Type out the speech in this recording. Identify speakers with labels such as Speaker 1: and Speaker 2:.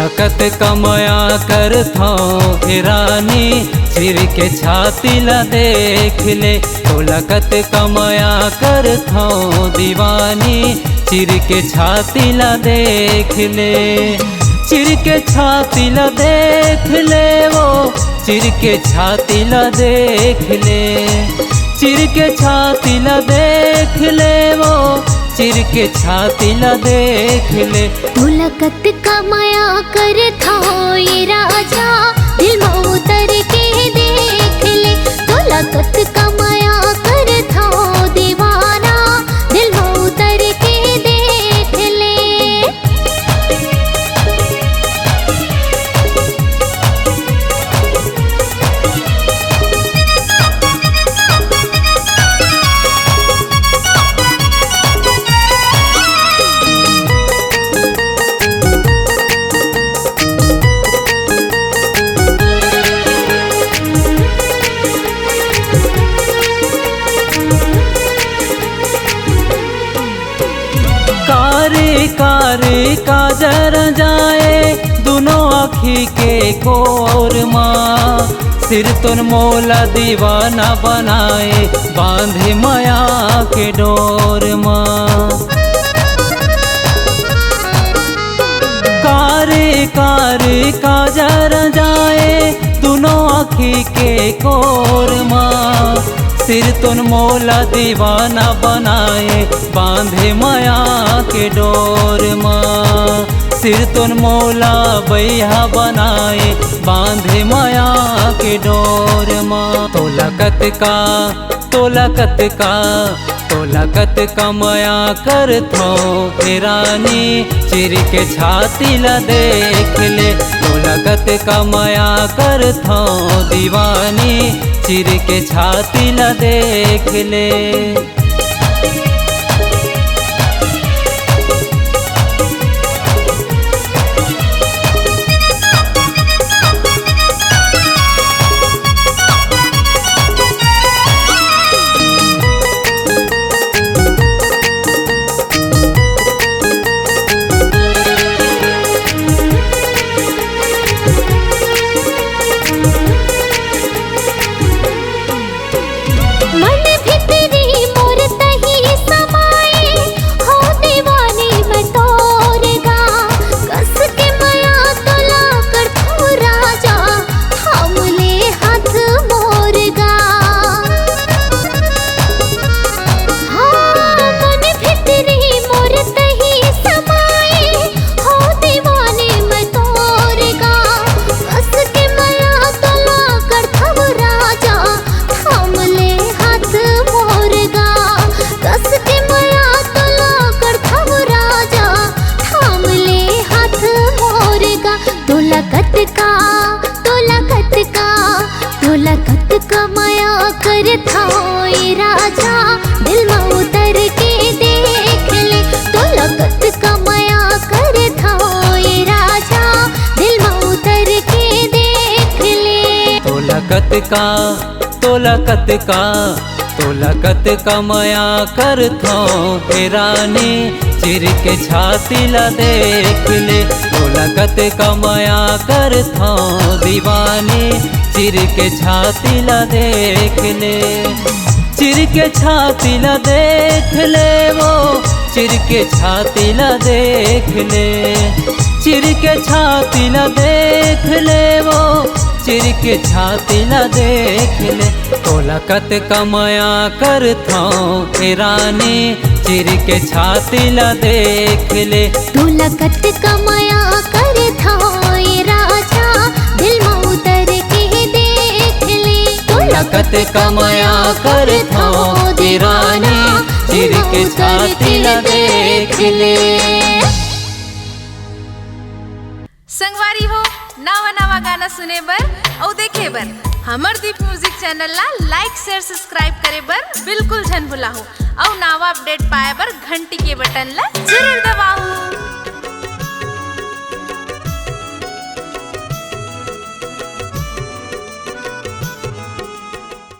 Speaker 1: लकत कमाया कर थो रानी चिर के छाती ला देख ले। तो लकत कमाया कर थो दीवानी चिर के छाती ला देख ले। चिर के छाती ला देख ले वो चिर के छाती ला देख ले। चिर के छाती ला देख ले वो चिर के छाती ला देख ले।
Speaker 2: तू लकत कमाया कर था ये राजा दिल में उतर के देख ले। तू लकत कमाया कर था दीवाना दिल में उतर के देख ले।
Speaker 1: कारी काजर जाए दोनों आँखी के कोर माँ। सिर तुन मोला दीवाना बनाए बांधे माया के डोर माँ। कारी कारी काजर जाए दोनों आँखी के कोर माँ। सिर तुन मोला दीवाना बनाए बांधे माया के डोर माँ। सिर तुन मोला बैहा बनाए बांधे माया के डोर माँ। तो लकत का तो लकत का तो लकत कमाया कर थो रानी चिर के छाती ला देख ले। तो लकत कमाया कर थो दीवानी चिर के छाती ला देख ले। लकत कमाया कर था ये राजा दिल में उतर के देख ले। तो लकत कमाया कर था ये राजा दिल में उतर के देख ले। तो लकत का तो लकत का तो लकत कमाया कर थो रानी चिर के छाती ला देख ले। तो लकत कमाया कर थो दीवानी चिर के छाती ला देख ले। चिर के छाती ला देख ले वो चिर के छाती ला देख ले। चिर के छाती ला देख ले वो चिर के छाती ला देख ले। तो लकत कमाया कर थो रानी चिर के छाती ला देख ले।
Speaker 2: तू लकत कमाया कर था ये राजा दिल में उतर के देख ले। तू
Speaker 1: लकत कमाया कर थो रानी चिर के छाती ला देख ले।
Speaker 3: संगवारी हो नवा नवा गाना सुने बर और देखे बर हमर दीप म्यूजिक चैनल ला लाइक शेयर सब्सक्राइब करे बर बिल्कुल झन भुला हो। और नवा अपडेट पाए बर घंटी के बटन ला जरूर दबाओ।